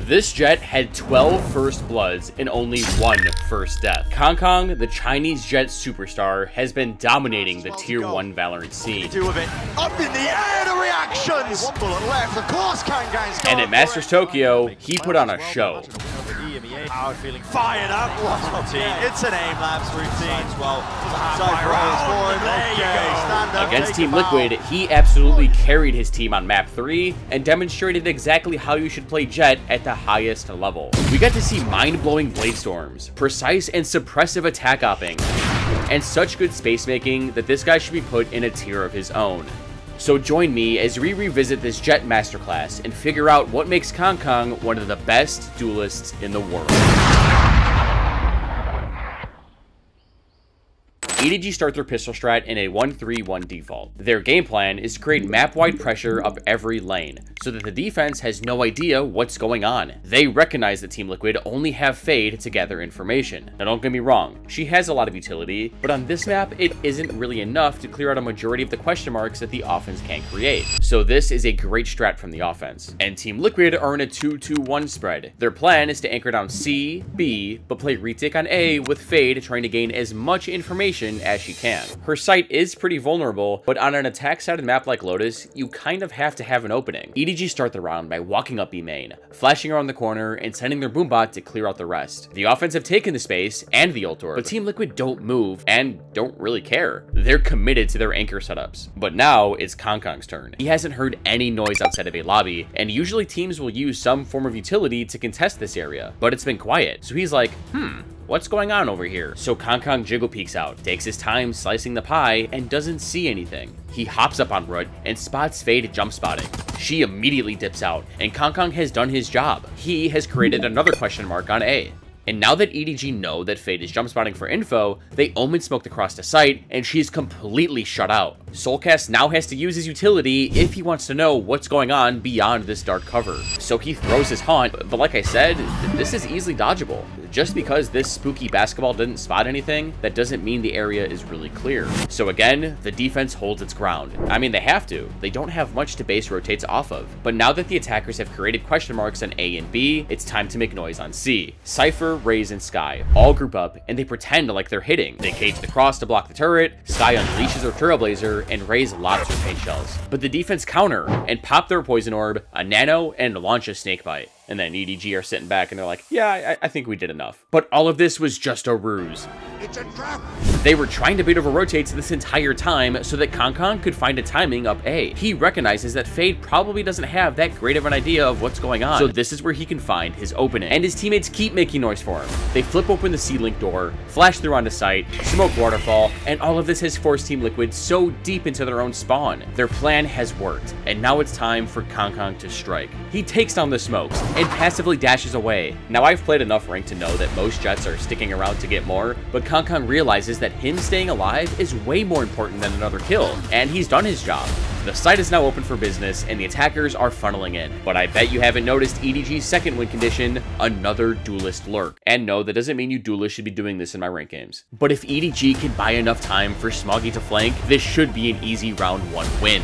This Jett had 12 first bloods and only 1 first death. Kong, the Chinese Jett superstar, has been dominating the tier 1 Valorant scene. Do with it. Up in the air, the reactions! 1 bullet left, of course Kangang's And at Masters Tokyo, he put on a show. Howard feeling fired up. It's an aim labs routine as well. Against Team Liquid, he absolutely carried his team on map 3 and demonstrated exactly how you should play Jett at the highest level. We got to see mind-blowing blade storms, precise and suppressive attack opping, and such good space making that this guy should be put in a tier of his own. So join me as we revisit this Jett masterclass and figure out what makes Kong one of the best duelists in the world. EDG start their pistol strat in a 1-3-1 default. Their game plan is to create map-wide pressure up every lane, so that the defense has no idea what's going on. They recognize that Team Liquid only have Fade to gather information. Now don't get me wrong, she has a lot of utility, but on this map it isn't really enough to clear out a majority of the question marks that the offense can create. So this is a great strat from the offense. And Team Liquid are in a 2-2-1 spread. Their plan is to anchor down C, B, but play retake on A with Fade trying to gain as much information as she can. Her sight is pretty vulnerable, but on an attack sided map like Lotus, you kind of have to have an opening. EDG start the round by walking up B main, flashing around the corner, and sending their boombot to clear out the rest. The offense have taken the space and the ult orb, but Team Liquid don't move and don't really care. They're committed to their anchor setups. But now it's Kong's turn. He hasn't heard any noise outside of a lobby, and usually teams will use some form of utility to contest this area, but it's been quiet. So he's like, what's going on over here? So Kong jiggle peeks out, takes his time slicing the pie, and doesn't see anything. He hops up on Root and spots Fade jump spotting. She immediately dips out, and Kong has done his job. He has created another question mark on A. And now that EDG know that Fade is jump spotting for info, they Omen smoked across the site, and she's completely shut out. Soulcast now has to use his utility if he wants to know what's going on beyond this dark cover. So he throws his haunt, but like I said, this is easily dodgeable. Just because this spooky basketball didn't spot anything, that doesn't mean the area is really clear. So again, the defense holds its ground. I mean, they have to. They don't have much to base rotates off of. But now that the attackers have created question marks on A and B, it's time to make noise on C. Cypher, Raze, and Sky all group up, and they pretend like they're hitting. They cage the cross to block the turret, Sky unleashes her Trailblazer, and Raze lots her paint shells. But the defense counter and pop their poison orb, a nano, and launch a snake bite. And then EDG are sitting back and they're like, yeah, I think we did enough. But all of this was just a ruse. It's a trap. They were trying to bait over rotates this entire time so that Kong could find a timing up A. He recognizes that Fade probably doesn't have that great of an idea of what's going on, so this is where he can find his opening. And his teammates keep making noise for him. They flip open the C-Link door, flash through onto site, smoke waterfall, and all of this has forced Team Liquid so deep into their own spawn. Their plan has worked, and now it's time for Kong to strike. He takes down the smokes and passively dashes away. Now I've played enough rank to know that most Jetts are sticking around to get more, but Kong realizes that him staying alive is way more important than another kill, and he's done his job. The site is now open for business, and the attackers are funneling in. But I bet you haven't noticed EDG's second win condition, another Duelist lurk. And no, that doesn't mean you Duelists should be doing this in my rank games. But if EDG can buy enough time for Smoggy to flank, this should be an easy round 1 win.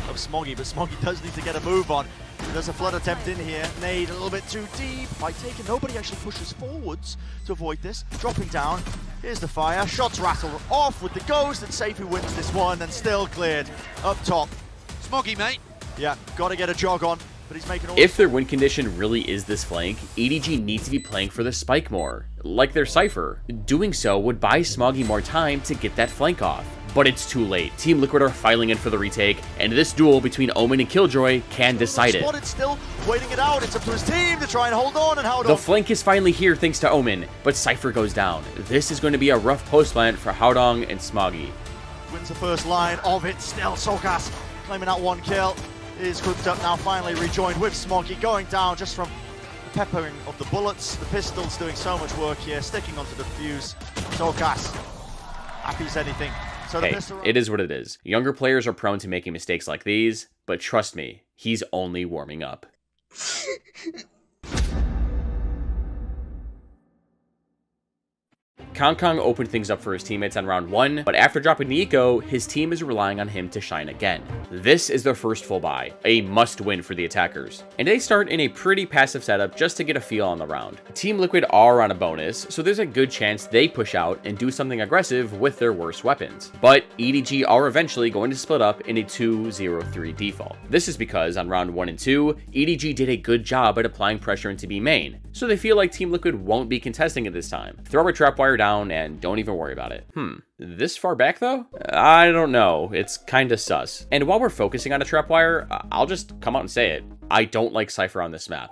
Of Smoggy, but Smoggy does need to get a move on. There's a flood attempt in here. Nade a little bit too deep. By taking, nobody actually pushes forwards to avoid this. Dropping down. Here's the fire. Shots rattle off with the ghost, and Cypher wins this one and still cleared up top. Smoggy, mate. Yeah, gotta get a jog on. But he's making all. If their win condition really is this flank, EDG needs to be playing for the spike more, like their Cypher. Doing so would buy Smoggy more time to get that flank off. But it's too late. Team Liquid are filing in for the retake, and this duel between Omen and Killjoy can decide it. Spotted still waiting it out. It's up to his team to try and hold on and hold on. The flank is finally here thanks to Omen, but Cypher goes down. This is going to be a rough post plant for Haodong and Smoggy. Wins the first line of it. Still Soulcast claiming out 1 kill. Is grouped up now, finally rejoined with Smoggy, going down just from the peppering of the bullets. The pistol's doing so much work here, sticking onto the fuse. Soulcast, happy as anything. So hey, it is what it is. Younger players are prone to making mistakes like these, but trust me, he's only warming up. Kong opened things up for his teammates on round 1, but after dropping the eco, his team is relying on him to shine again. This is their first full buy, a must-win for the attackers, and they start in a pretty passive setup just to get a feel on the round. Team Liquid are on a bonus, so there's a good chance they push out and do something aggressive with their worst weapons. But EDG are eventually going to split up in a 2-0-3 default. This is because on round 1 and 2, EDG did a good job at applying pressure into B main, so they feel like Team Liquid won't be contesting it this time. Throw a trapwire down and don't even worry about it. This far back though? I don't know, it's kinda sus. And while we're focusing on a trapwire, I'll just come out and say it. I don't like Cypher on this map.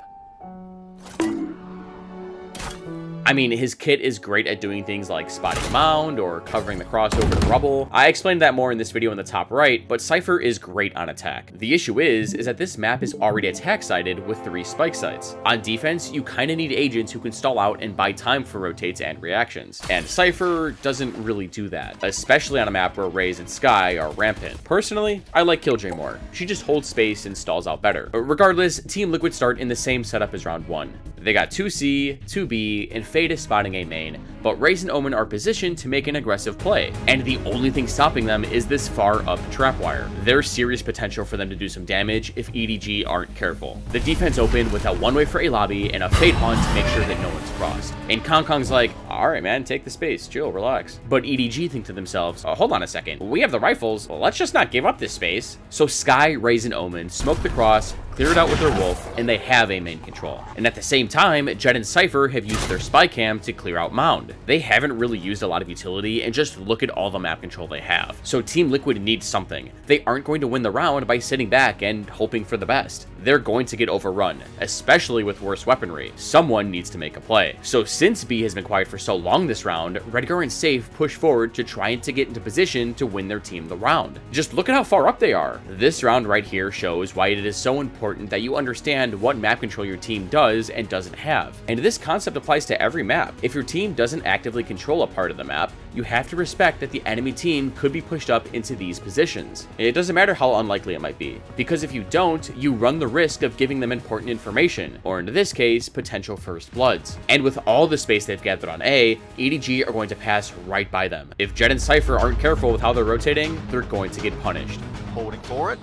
I mean, his kit is great at doing things like spotting a mound or covering the cross over the rubble. I explained that more in this video in the top right, but Cypher is great on attack. The issue is that this map is already attack-sided with 3 spike sites. On defense, you kinda need agents who can stall out and buy time for rotates and reactions. And Cypher doesn't really do that, especially on a map where Raze and Skye are rampant. Personally, I like Killjoy more. She just holds space and stalls out better. Regardless, Team Liquid start in the same setup as round 1. They got 2C, 2B, and Fade is spotting A main, but Raze and Omen are positioned to make an aggressive play, and the only thing stopping them is this far up trapwire. There's serious potential for them to do some damage if EDG aren't careful. The defense open with a one-way for A lobby and a Fade hunt to make sure that no one's crossed. And Kong's like, alright man, take the space, chill, relax. But EDG think to themselves, hold on a second, we have the rifles, let's just not give up this space. So Skye, Raze, and Omen smoke the cross, clear it out with their wolf, and they have A main control. And at the same time, Jett and Cypher have used their spy cam to clear out mound. They haven't really used a lot of utility, and just look at all the map control they have. So Team Liquid needs something. They aren't going to win the round by sitting back and hoping for the best. They're going to get overrun, especially with worse weaponry. Someone needs to make a play. So since B has been quiet for so long this round, Redgar and Safe push forward to try to get into position to win their team the round. Just look at how far up they are. This round right here shows why it is so important that you understand what map control your team does and doesn't have. And this concept applies to every map. If your team doesn't actively control a part of the map, you have to respect that the enemy team could be pushed up into these positions. It doesn't matter how unlikely it might be, because if you don't, you run the risk of giving them important information, or in this case, potential first bloods. And with all the space they've gathered on A, EDG are going to pass right by them. If Jett and Cypher aren't careful with how they're rotating, they're going to get punished. Holding for it,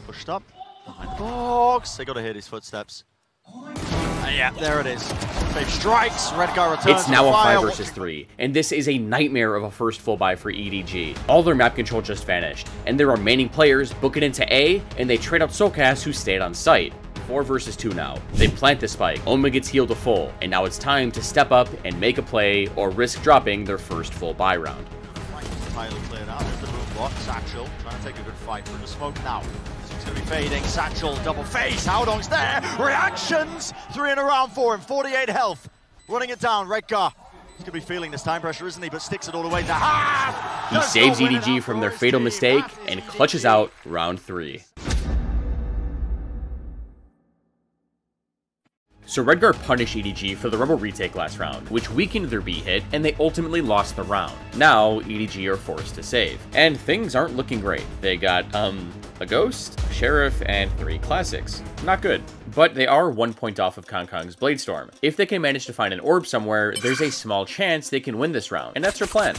pushed up, behind the box, they gotta hear his footsteps. Yeah, there it is. Safe strikes, Redgar returns. It's now a 5 versus 3, and this is a nightmare of a first full buy for EDG. All their map control just vanished, and their remaining players book it into A, and they trade out Soulcast, who stayed on site. 4 versus 2 now. They plant the spike, Oma gets healed to full, and now it's time to step up and make a play or risk dropping their first full buy round. Entirely cleared out. There's the boom block. Satchel trying to take a good fight through the smoke now. It's going to be fading. Satchel, double face. Howdong's there. Reactions. 3 in a round 4 and 48 health. Running it down. Redgar. He's going to be feeling this time pressure, isn't he? But sticks it all the way to half. He saves EDG from their fatal mistake and clutches out round 3. So Redgar punished EDG for the Rebel retake last round, which weakened their B hit, and they ultimately lost the round. Now, EDG are forced to save. And things aren't looking great. They got, a Ghost, a Sheriff, and 3 Classics. Not good. But they are 1 point off of Kong's Bladestorm. If they can manage to find an orb somewhere, there's a small chance they can win this round, and that's their plan.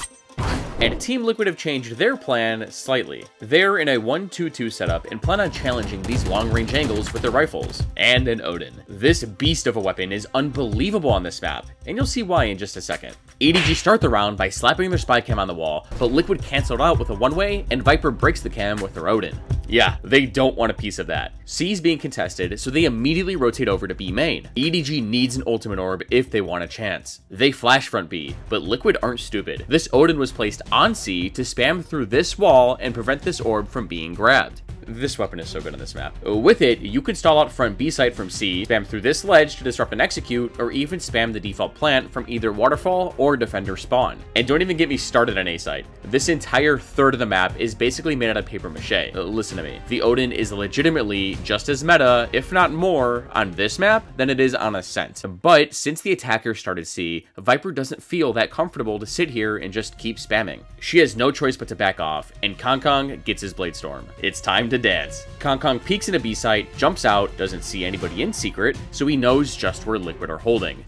And Team Liquid have changed their plan slightly. They're in a 1-2-2 setup and plan on challenging these long-range angles with their rifles and an Odin. This beast of a weapon is unbelievable on this map, and you'll see why in just a second. EDG start the round by slapping their spy cam on the wall, but Liquid canceled out with a one-way, and Viper breaks the cam with their Odin. Yeah, they don't want a piece of that. C's being contested, so they immediately rotate over to B main. EDG needs an ultimate orb if they want a chance. They flash front B, but Liquid aren't stupid. This Odin was placed on C to spam through this wall and prevent this orb from being grabbed. This weapon is so good on this map. With it, you can stall out front B site from C, spam through this ledge to disrupt and execute, or even spam the default plant from either waterfall or defender spawn. And don't even get me started on A site. This entire third of the map is basically made out of paper mache. Listen to me. The Odin is legitimately just as meta, if not more, on this map than it is on Ascent. But since the attacker started C, Viper doesn't feel that comfortable to sit here and just keep spamming. She has no choice but to back off, and Kong gets his Bladestorm. It's time to dance. Kong peeks in a B site, jumps out, doesn't see anybody in secret, so he knows just where Liquid are holding.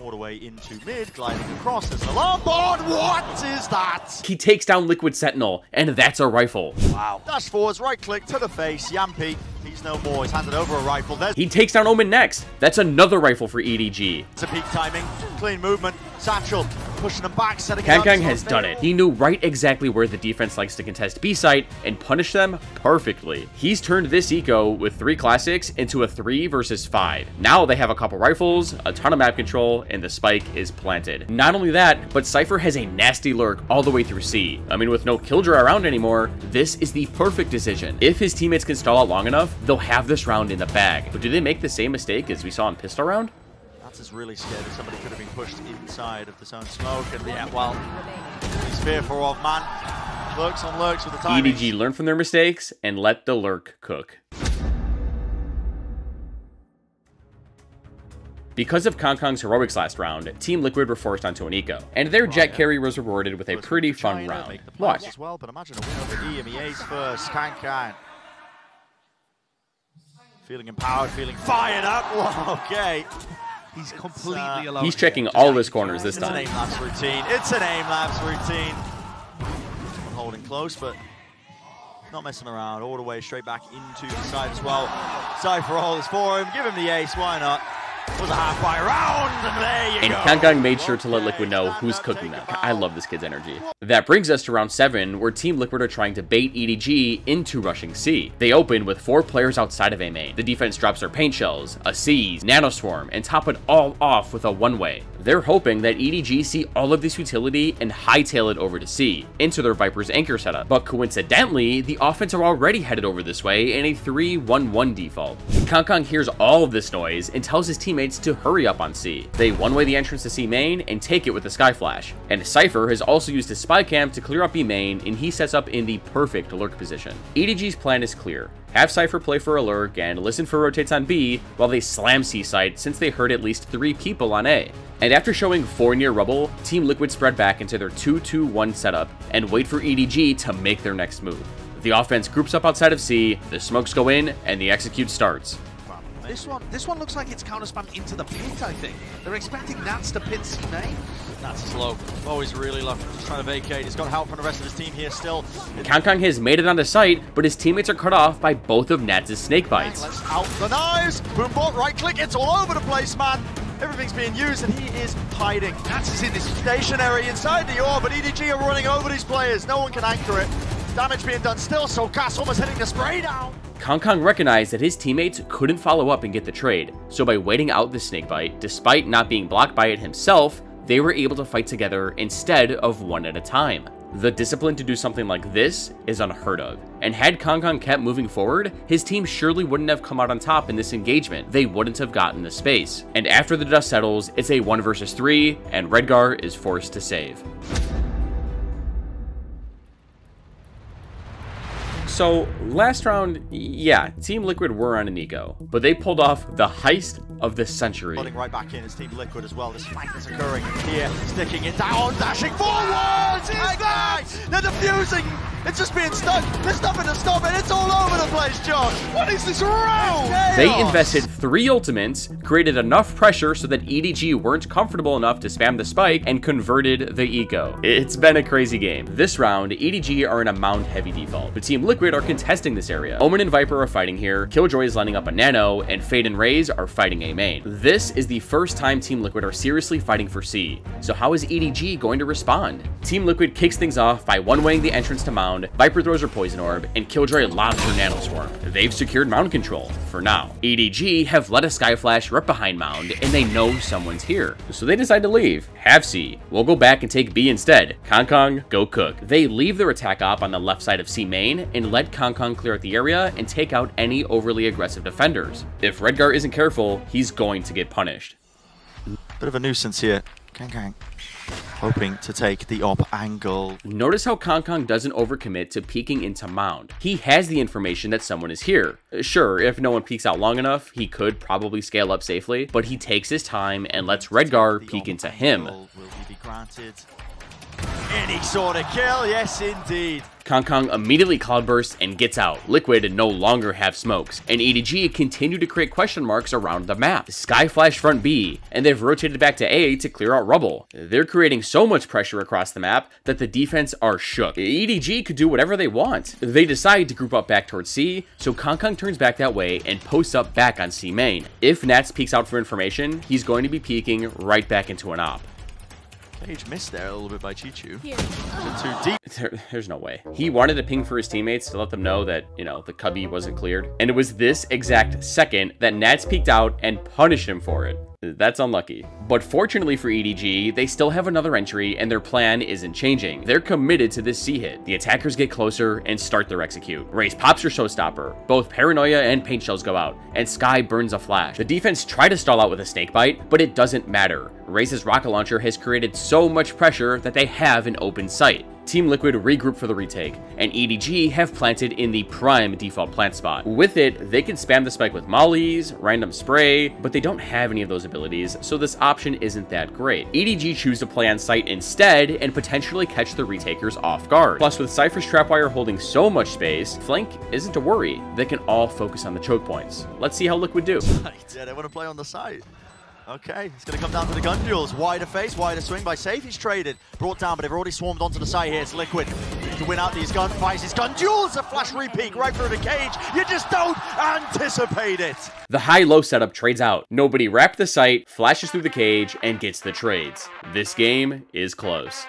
All the way into mid, gliding across. There's an alarm board. What is that? He takes down Liquid Sentinel, and that's a rifle. Wow. Dash forwards, right click to the face. Yampy, he's no more. He's handed over a rifle. He takes down Omen next. That's another rifle for EDG. It's a peak timing, clean movement. Satchel pushing him back, setting Kankang has done it. He knew right exactly where the defense likes to contest B site and punish them perfectly. He's turned this eco with 3 classics into a 3 versus 5. Now they have a couple rifles, a ton of map control, and the spike is planted. Not only that, but Cypher has a nasty lurk all the way through C. I mean, with no Killjoy around anymore, this is the perfect decision. If his teammates can stall out long enough, they'll have this round in the bag. But do they make the same mistake as we saw in pistol round? Is really scared that somebody could have been pushed inside of the zone smoke, and yeah, well, he's fearful of, man. Lurks on lurks with the time. EDG learn from their mistakes and let the lurk cook. Because of Kankang's heroics last round, Team Liquid were forced onto an eco, and their Jett carry was rewarded with a pretty fun round. Watch. As well, but imagine a win over EMEA's first. Kankang feeling empowered, feeling fired up. Whoa, okay. He's completely alone. He's checking all his corners this time. It's an aim-labs routine. It's an aim-labs routine. Holding close, but not messing around. All the way straight back into the side as well. Cypher all is for him. Give him the ace. Why not? It was a half-fire round, and there you go. And Kankang made sure to let Liquid know who's cooking them. I love this kid's energy. That brings us to round 7, where Team Liquid are trying to bait EDG into rushing C. They open with 4 players outside of A main. The defense drops their paint shells, a seize, nanoswarm, and top it all off with a one-way. They're hoping that EDG see all of this utility and hightail it over to C, into their Viper's anchor setup. But coincidentally, the offense are already headed over this way in a 3-1-1 default. Kankang hears all of this noise and tells his teammates to hurry up on C. They one-way the entrance to C main and take it with a Sky Flash. And Cypher has also used his spy cam to clear up B main, and he sets up in the perfect lurk position. EDG's plan is clear. Have Cypher play for a lurk and listen for rotates on B while they slam C site, since they heard at least 3 people on A. And after showing 4 near rubble, Team Liquid spread back into their 2-2-1 setup and wait for EDG to make their next move. The offense groups up outside of C, the smokes go in, and the execute starts. This one looks like it's counter-spam into the pit, I think. They're expecting Nats to pit C main. Nats is low. Oh, he's really low. Just trying to vacate. He's got help from the rest of his team here still. Kankang has made it onto site, but his teammates are cut off by both of Nats' snake bites. Let's out the knives. Boombot, right click. It's all over the place, man. Everything's being used, and he is hiding. Nats is in this stationary inside the orb, but EDG are running over these players. No one can anchor it. Damage being done still, so Cass almost hitting the spray down. Kankang recognized that his teammates couldn't follow up and get the trade, so by waiting out the snakebite, despite not being blocked by it himself, they were able to fight together instead of one at a time. The discipline to do something like this is unheard of, and had Kankang kept moving forward, his team surely wouldn't have come out on top in this engagement. They wouldn't have gotten the space. And after the dust settles, it's a 1 versus 3, and Redgar is forced to save. So, last round, yeah, Team Liquid were on an eco, but they pulled off the heist of the century. Putting right back in as Team Liquid as well. This fight is occurring here, sticking it down, dashing forwards! Is that? They're defusing! It's just being stuck! There's nothing to stop it! It's all over the place, Josh! What is this round? They invested 3 ultimates, created enough pressure so that EDG weren't comfortable enough to spam the spike, and converted the eco. It's been a crazy game. This round, EDG are in a mound-heavy default, but Team Liquid are contesting this area. Omen and Viper are fighting here, Killjoy is lining up a Nano, and Fade and Raze are fighting A main. This is the first time Team Liquid are seriously fighting for C, so how is EDG going to respond? Team Liquid kicks things off by one-waying the entrance to mound, Viper throws her poison orb, and Killjoy lobs her nanoswarm. They've secured mound control, for now. EDG have let a Sky Flash right behind mound, and they know someone's here. So they decide to leave. Have C. We'll go back and take B instead. Kankang, go cook. They leave their attack op on the left side of C main, and let Kankang clear out the area and take out any overly aggressive defenders. If Redgar isn't careful, he's going to get punished. Bit of a nuisance here. Kankang hoping to take the op angle. Notice how Kankang doesn't overcommit to peeking into mound. He has the information that someone is here. Sure, if no one peeks out long enough, he could probably scale up safely, but he takes his time and lets Redgar peek into him. Will he be granted? any sort of kill. Yes, indeed. Kong immediately cloudbursts and gets out. Liquid no longer have smokes, and EDG continue to create question marks around the map. Sky flash front B, and they've rotated back to A to clear out rubble. They're creating so much pressure across the map that the defense are shook. EDG could do whatever they want. They decide to group up back towards C, so Kong turns back that way and posts up back on C main. If Nats peeks out for information, he's going to be peeking right back into an op. Cage missed there a little bit by Chichu. Too deep. There's no way. He wanted to ping for his teammates to let them know that, you know, the cubby wasn't cleared. And it was this exact second that Nats peeked out and punished him for it. That's unlucky. But fortunately for EDG, they still have another entry and their plan isn't changing. They're committed to this C hit. The attackers get closer and start their execute. Raze pops her showstopper. Both Paranoia and Paint Shells go out, and Sky burns a flash. The defense try to stall out with a snakebite, but it doesn't matter. Raze's rocket launcher has created so much pressure that they have an open sight. Team Liquid regroup for the retake, and EDG have planted in the prime default plant spot. With it, they can spam the spike with mollies, random spray, but they don't have any of those abilities, so this option isn't that great. EDG choose to play on site instead and potentially catch the retakers off guard. Plus, with Cypher's trapwire holding so much space, flank isn't a worry. They can all focus on the choke points. Let's see how Liquid do. Yeah, they want to play on the site. Okay, it's going to come down to the gun duels. Wider face, wider swing by Safe. He's traded. Brought down, but they've already swarmed onto the site here. It's Liquid. To win out these gunfights, his gun duels. A flash repeat right through the cage. You just don't anticipate it. The high-low setup trades out. Nobody wrapped the site, flashes through the cage, and gets the trades. This game is close.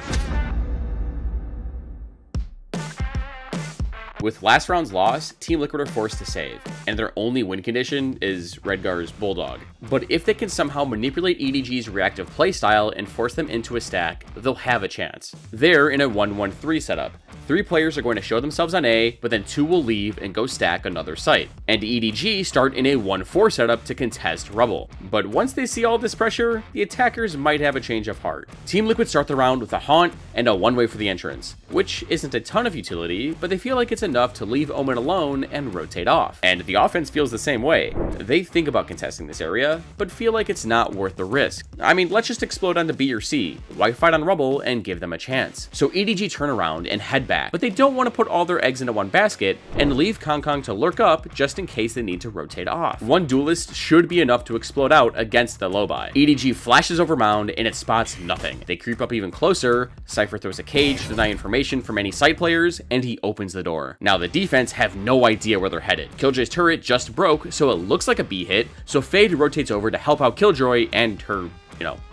With last round's loss, Team Liquid are forced to save, and their only win condition is Redgar's Bulldog. But if they can somehow manipulate EDG's reactive playstyle and force them into a stack, they'll have a chance. They're in a 1-1-3 setup. 3 players are going to show themselves on A, but then 2 will leave and go stack another site. And EDG start in a 1-4 setup to contest rubble. But once they see all this pressure, the attackers might have a change of heart. Team Liquid start the round with a haunt and a one-way for the entrance, which isn't a ton of utility, but they feel like it's enough to leave Omen alone and rotate off. And the offense feels the same way. They think about contesting this area, but feel like it's not worth the risk. I mean, let's just explode onto B or C. Why fight on rubble and give them a chance? So EDG turn around and head back, but they don't want to put all their eggs into one basket and leave Kong to lurk up just in case they need to rotate off. One Duelist should be enough to explode out against the low buy. EDG flashes over mound and it spots nothing. They creep up even closer. Cypher throws a cage to deny information from any site players, and he opens the door. Now the defense have no idea where they're headed. Killjoy's turret just broke, so it looks like a B hit, so Fade rotates over to help out Killjoy and her,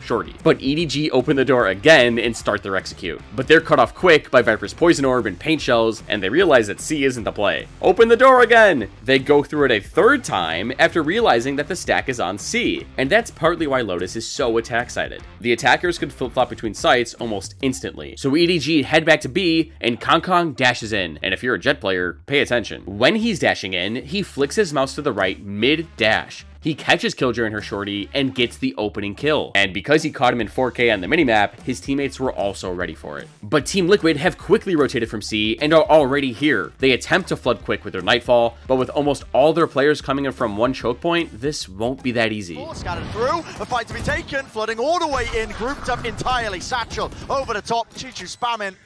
shorty. But EDG open the door again and start their execute. But they're cut off quick by Viper's Poison Orb and Paint Shells, and they realize that C isn't the play. Open the door again! They go through it a third time after realizing that the stack is on C, and that's partly why Lotus is so attack-sided. The attackers could flip-flop between sites almost instantly. So EDG head back to B, and Kong dashes in, and if you're a Jett player, pay attention. When he's dashing in, he flicks his mouse to the right mid-dash. He catches Killjoy and her shorty and gets the opening kill. And because he caught him in 4K on the minimap, his teammates were also ready for it. But Team Liquid have quickly rotated from C and are already here. They attempt to flood quick with their Nightfall, but with almost all their players coming in from one choke point, this won't be that easy. Scattered through, a fight to be taken, flooding all the way in, grouped up entirely. Satchel over the top, Chichu spamming.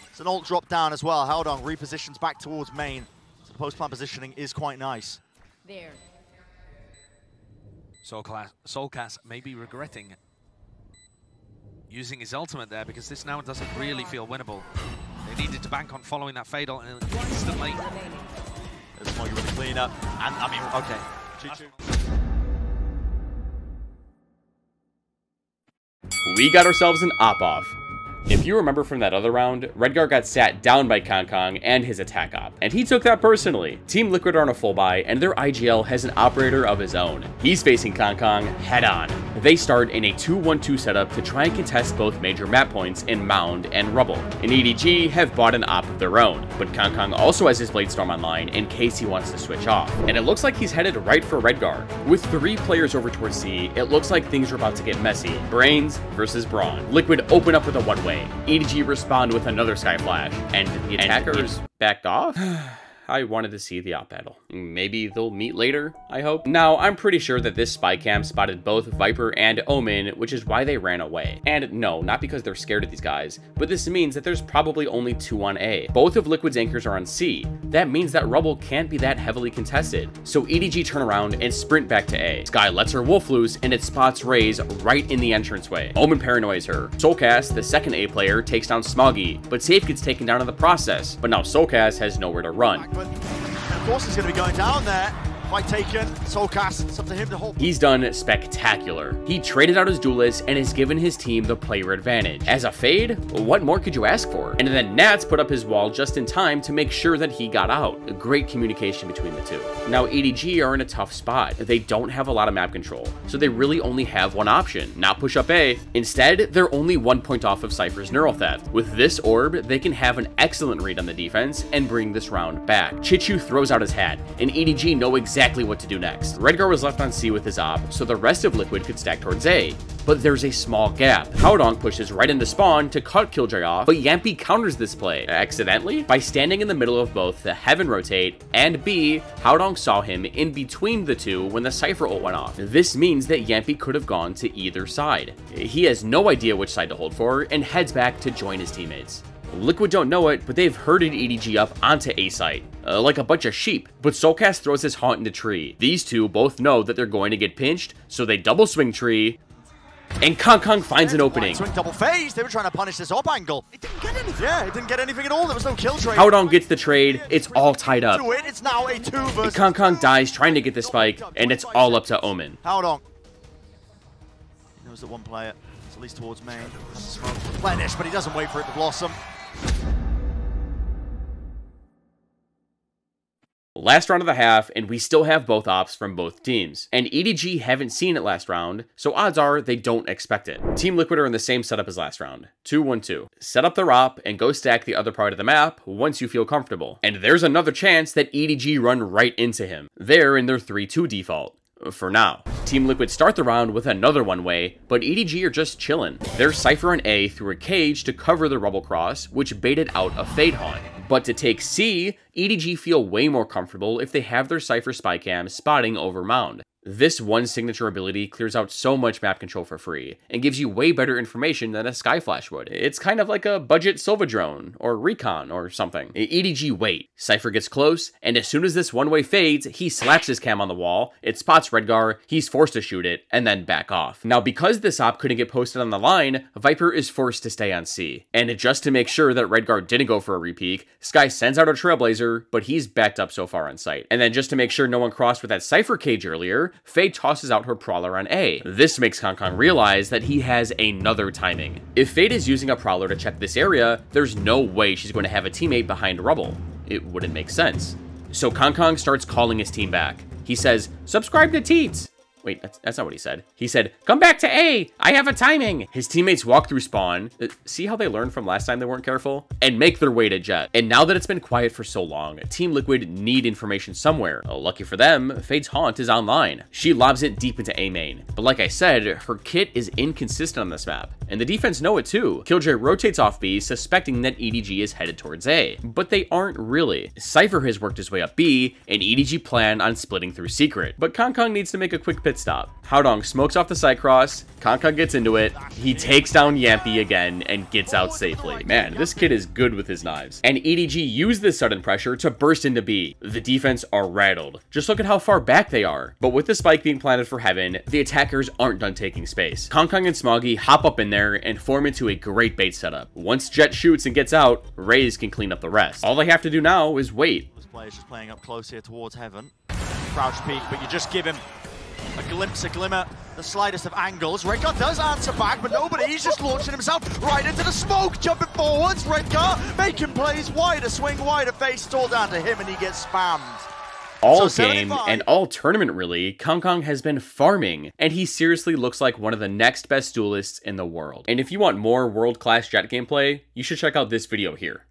It's an ult drop down as well. Held on, repositions back towards main. So the post-plant positioning is quite nice. There. Soulcast may be regretting using his ultimate there because this now doesn't really feel winnable. They needed to bank on following that fatal and instantly. There's Smoggy with the cleanup. And I mean, okay. We got ourselves an op-off. If you remember from that other round, Redgar got sat down by Kong and his attack op, and he took that personally. Team Liquid are on a full buy, and their IGL has an operator of his own. He's facing Kong head on. They start in a 2-1-2 setup to try and contest both major map points in Mound and Rubble. And EDG have bought an op of their own, but Kong also has his Blade Storm online in case he wants to switch off. And it looks like he's headed right for Redgar. With 3 players over towards C, it looks like things are about to get messy. Brains versus Brawn. Liquid open up with a one-way. EDG respond with another Sky Flash, and the attackers backed off? I wanted to see the op battle. Maybe they'll meet later, I hope. Now, I'm pretty sure that this spy cam spotted both Viper and Omen, which is why they ran away. And no, not because they're scared of these guys, but this means that there's probably only 2 on A. Both of Liquid's anchors are on C. That means that Rubble can't be that heavily contested. So EDG turn around and sprint back to A. Skye lets her wolf loose and it spots Raze right in the entranceway. Omen paranoias her. Soulcast, the second A player, takes down Smoggy, but Safe gets taken down in the process. But now Soulcast has nowhere to run. But of course he's going to be going down there. Fight taken, Soulcast, it's up to him to hold. He's done spectacular. He traded out his Duelist and has given his team the player advantage. As a fade, what more could you ask for? And then Nats put up his wall just in time to make sure that he got out. Great communication between the two. Now EDG are in a tough spot. They don't have a lot of map control, so they really only have one option, not push up A. Instead, they're only 1 point off of Cypher's Neural Theft. With this orb, they can have an excellent read on the defense and bring this round back. Chichu throws out his hat, and EDG know exactly what to do next. Redgar was left on C with his op, so the rest of Liquid could stack towards A. But there's a small gap. Howdong pushes right into spawn to cut Killjoy off, but Yampy counters this play, accidentally, by standing in the middle of both the Heaven Rotate and B. Howdong saw him in between the two when the Cypher ult went off. This means that Yampy could have gone to either side. He has no idea which side to hold for and heads back to join his teammates. Liquid don't know it, but they've herded EDG up onto A site, like a bunch of sheep. But Soulcast throws his haunt into tree. These two both know that they're going to get pinched, so they double swing tree, and Kong finds an opening. Swing double phase, they were trying to punish this op angle. It didn't get anything. Yeah, it didn't get anything at all, there was no kill trade. Howdong gets the trade, it's all tied up. It's now a 2 versus... Kong dies trying to get the spike, and it's all up to Omen. Howdong. He knows that one player is at least towards main. Smoke replenish, but he doesn't wait for it to blossom. Last round of the half, and we still have both ops from both teams. And EDG haven't seen it last round, so odds are they don't expect it. Team Liquid are in the same setup as last round. 2-1-2. Set up their op and go stack the other part of the map once you feel comfortable. And there's another chance that EDG run right into him. They're in their 3-2 default. For now. Team Liquid start the round with another one-way, but EDG are just chillin'. There's Cypher and A through a cage to cover the Rubble Cross, which baited out a Fade Haunt. But to take C, EDG feel way more comfortable if they have their Cypher spy cam spotting over Mound. This one signature ability clears out so much map control for free, and gives you way better information than a Skyflash would. It's kind of like a budget Silva drone, or Recon, or something. EDG wait. Cypher gets close, and as soon as this one-way fades, he slaps his cam on the wall, it spots Redgar, he's forced to shoot it, and then back off. Now because this op couldn't get posted on the line, Viper is forced to stay on C. And just to make sure that Redgar didn't go for a repeak, Skye sends out a Trailblazer, but he's backed up so far on site. And then just to make sure no one crossed with that Cypher cage earlier, Faye tosses out her Prowler on A. This makes Kong realize that he has another timing. If Fade is using a Prowler to check this area, there's no way she's going to have a teammate behind Rubble. It wouldn't make sense. So Kong starts calling his team back. He says, "Subscribe to Teets." Wait, that's not what he said. He said, "Come back to A, I have a timing." His teammates walk through spawn, see how they learned from last time they weren't careful? And make their way to Jett. And now that it's been quiet for so long, Team Liquid need information somewhere. Lucky for them, Fade's Haunt is online. She lobs it deep into A main. But like I said, her kit is inconsistent on this map. And the defense know it too. Killjoy rotates off B, suspecting that EDG is headed towards A. But they aren't really. Cypher has worked his way up B, and EDG plan on splitting through Secret. But Kong needs to make a quick pit stop. Howdong smokes off the side cross, Kong gets into it, he takes down Yampy again and gets out safely. Man, this kid is good with his knives. And EDG used this sudden pressure to burst into B. The defense are rattled. Just look at how far back they are. But with the spike being planted for Heaven, the attackers aren't done taking space. Kong and Smoggy hop up in there and form into a great bait setup. Once Jett shoots and gets out, Raze can clean up the rest. All they have to do now is wait. This player's just playing up close here towards Heaven. Crouch peek, but you just give him a glimpse, a glimmer, the slightest of angles. Redgar does answer back, but nobody. He's just launching himself right into the smoke, jumping forwards. Redgar making plays wider, swing wider, face it's all down to him, and he gets spammed. All game and all tournament really, Kong has been farming, and he seriously looks like one of the next best duelists in the world. And if you want more world-class Jett gameplay, you should check out this video here.